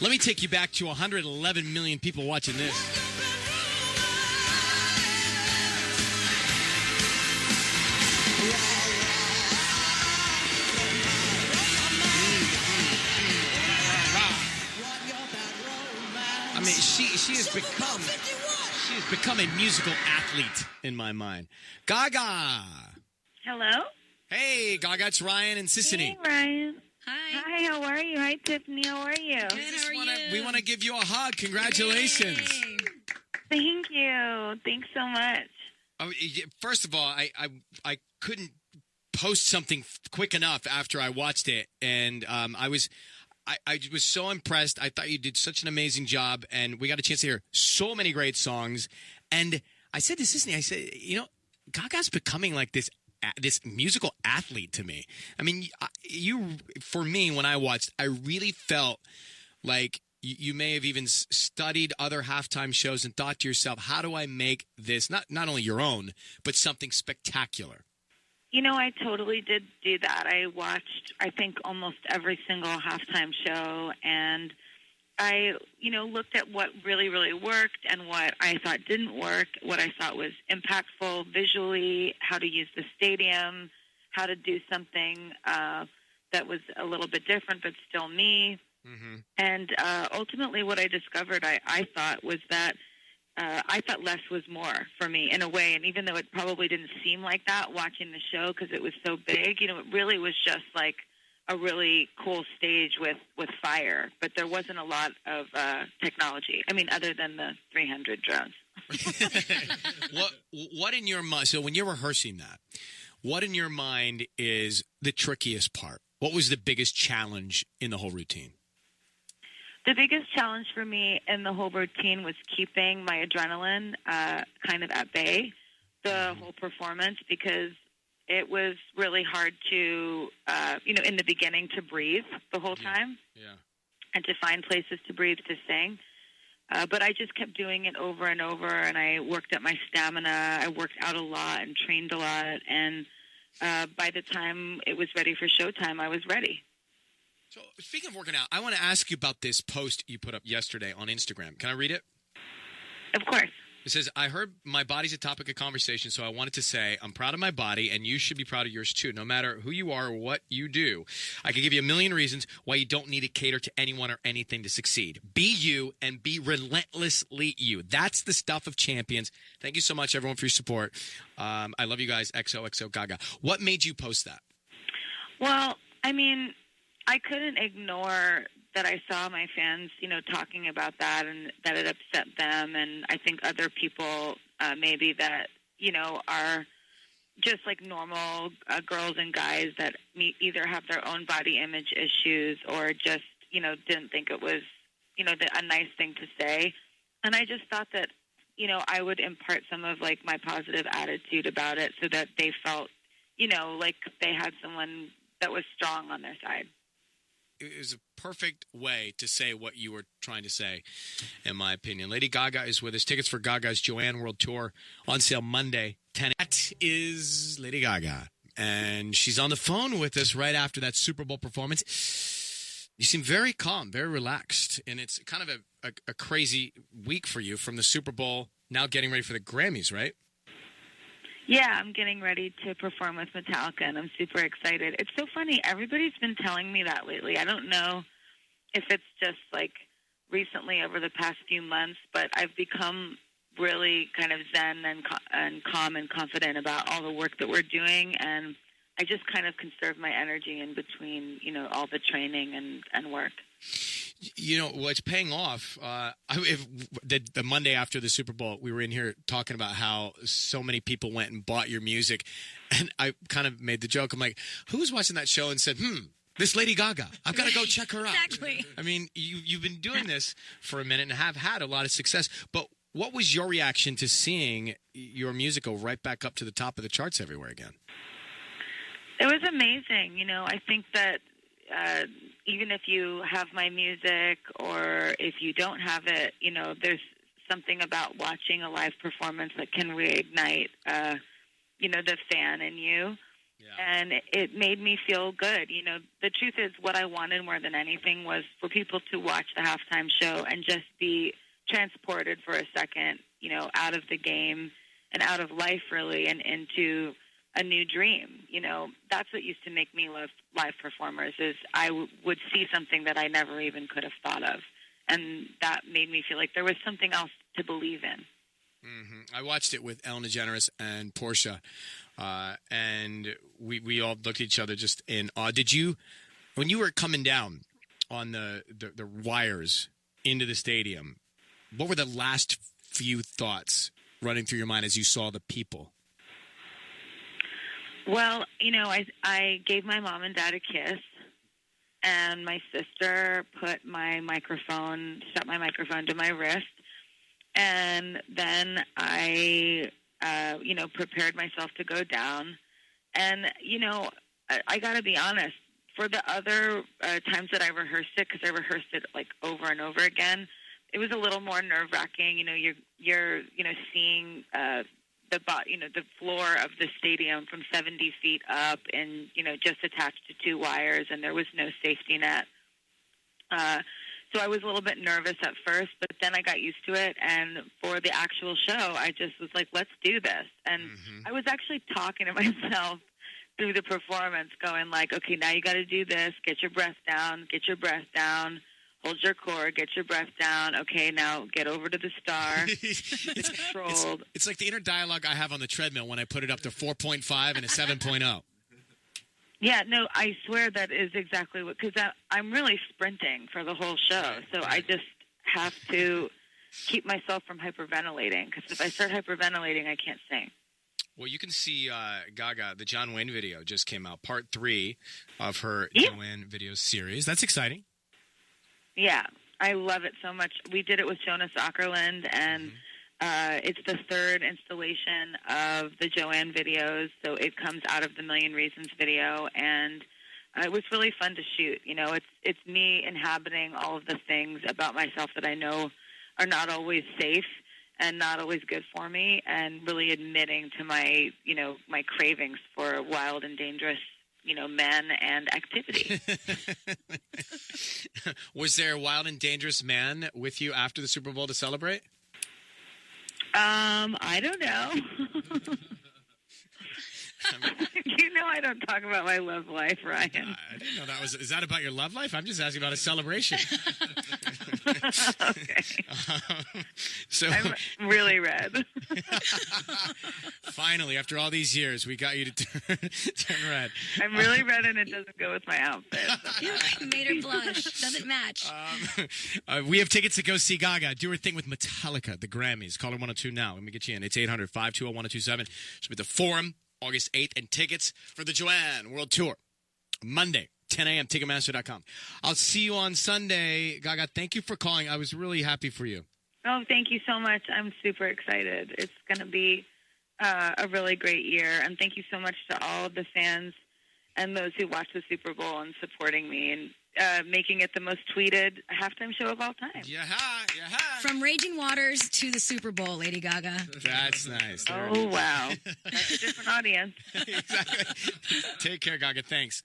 Let me take you back to 111 million people watching this. I mean, she has become a musical athlete in my mind. Gaga. Hello? Hey, Gaga, it's Ryan and Sissany. Hey, Ryan. Hi. Hi, how are you? Hi, Tiffany. How are you? Good, how are you? We want to give you a hug. Congratulations. Yay. Thank you. Thanks so much. First of all, I couldn't post something quick enough after I watched it, and I was so impressed. I thought you did such an amazing job, and we got a chance to hear so many great songs. And I said to Sissany, I said, Gaga's becoming like this musical athlete to me. I mean, for me, when I watched, I really felt like you may have even studied other halftime shows and thought to yourself, how do I make this not only your own, but something spectacular? I totally did do that. I watched, I think, almost every single halftime show, and I, looked at what really, really worked and what I thought didn't work, what I thought was impactful visually, how to use the stadium, how to do something that was a little bit different but still me. Mm-hmm. And ultimately what I discovered, I thought, was that I thought less was more for me in a way. And even though it probably didn't seem like that watching the show because it was so big, it really was just like a really cool stage with fire. But there wasn't a lot of technology. I mean, other than the 300 drones. What in your mind, so when you're rehearsing that, what in your mind is the trickiest part? What was the biggest challenge in the whole routine? The biggest challenge for me in the whole routine was keeping my adrenaline kind of at bay the whole performance, because it was really hard to, in the beginning to breathe the whole time and to find places to breathe to sing. But I just kept doing it over and over, and I worked at my stamina. I worked out a lot and trained a lot, and by the time it was ready for showtime, I was ready. So speaking of working out, I want to ask you about this post you put up yesterday on Instagram. Can I read it? Of course. It says, I heard my body's a topic of conversation, so I wanted to say I'm proud of my body, and you should be proud of yours too, no matter who you are or what you do. I could give you a million reasons why you don't need to cater to anyone or anything to succeed. Be you and be relentlessly you. That's the stuff of champions. Thank you so much, everyone, for your support. I love you guys. XOXO Gaga. What made you post that? Well, I mean, I couldn't ignore that I saw my fans, talking about that and that it upset them. And I think other people maybe that, are just like normal girls and guys that either have their own body image issues or just, didn't think it was, a nice thing to say. And I just thought that, I would impart some of like my positive attitude about it so that they felt, like they had someone that was strong on their side. It was a perfect way to say what you were trying to say, in my opinion. Lady Gaga is with us. Tickets for Gaga's Joanne World Tour on sale Monday, 10. That is Lady Gaga, and she's on the phone with us right after that Super Bowl performance. You seem very calm, very relaxed, and it's kind of a crazy week for you from the Super Bowl, now getting ready for the Grammys, right? Yeah, I'm getting ready to perform with Metallica, and I'm super excited. It's so funny. Everybody's been telling me that lately. I don't know if it's just, like, recently over the past few months, but I've become really kind of zen and calm and confident about all the work that we're doing, and I just kind of conserve my energy in between, all the training and work. It's paying off. The Monday after the Super Bowl, we were in here talking about how so many people went and bought your music. And I kind of made the joke. I'm like, who's watching that show and said, this Lady Gaga, I've got to go check her out. Exactly. I mean, you've been doing this for a minute and have had a lot of success. But what was your reaction to seeing your music go right back up to the top of the charts everywhere again? It was amazing. I think that even if you have my music or if you don't have it, there's something about watching a live performance that can reignite the fan in you. Yeah. And it made me feel good. The truth is what I wanted more than anything was for people to watch the halftime show and just be transported for a second, out of the game and out of life, really, and into a new dream. That's what used to make me love live performers is I would see something that I never even could have thought of. And that made me feel like there was something else to believe in. Mm-hmm. I watched it with Ellen DeGeneres and Portia, and we all looked at each other just in awe. Did you, when you were coming down on the wires into the stadium, what were the last few thoughts running through your mind as you saw the people? Well, I gave my mom and dad a kiss, and my sister put my microphone, strapped my microphone to my wrist. And then I, prepared myself to go down. And, I got to be honest, for the other times that I rehearsed it, because I rehearsed it like over and over again, it was a little more nerve-wracking. You're seeing the floor of the stadium from 70 feet up and, just attached to two wires, and there was no safety net. So I was a little bit nervous at first, but then I got used to it. And for the actual show, I just was like, let's do this. And I was actually talking to myself through the performance, going like, okay, now you got to do this. Get your breath down. Get your breath down. Hold your core. Get your breath down. Okay, now get over to the star. It's like the inner dialogue I have on the treadmill when I put it up to 4.5 and a 7.0. Yeah, no, I swear that is exactly what, because I'm really sprinting for the whole show, so I just have to keep myself from hyperventilating, because if I start hyperventilating, I can't sing. Well, you can see Gaga, the John Wayne video just came out, part 3 of her Joanne video series. That's exciting. Yeah, I love it so much. We did it with Jonas Åkerlund, and it's the third installation of the Joanne videos, so it comes out of the Million Reasons video, and it was really fun to shoot. It's me inhabiting all of the things about myself that I know are not always safe and not always good for me, and really admitting to my cravings for wild and dangerous, men and activity. Was there a wild and dangerous man with you after the Super Bowl to celebrate? I don't know. I don't talk about my love life, Ryan. I didn't know that was. Is that about your love life? I'm just asking about a celebration. Okay. So I'm really red. Finally, after all these years, we got you to turn red. I'm really red, and it doesn't go with my outfit. You made her blush. Doesn't match. We have tickets to go see Gaga do her thing with Metallica, the Grammys. Caller 102 now. Let me get you in. It's 800-520-1027. She'll be at the Forum August 8th, and tickets for the Joanne World Tour Monday, 10 a.m., Ticketmaster.com. I'll see you on Sunday. Gaga, thank you for calling. I was really happy for you. Oh, thank you so much. I'm super excited. It's going to be a really great year, and thank you so much to all of the fans and those who watch the Super Bowl and supporting me and making it the most tweeted halftime show of all time. Yeah. From Raging Waters to the Super Bowl, Lady Gaga. That's nice. Oh, wow. That's a different audience. Exactly. Take care, Gaga. Thanks.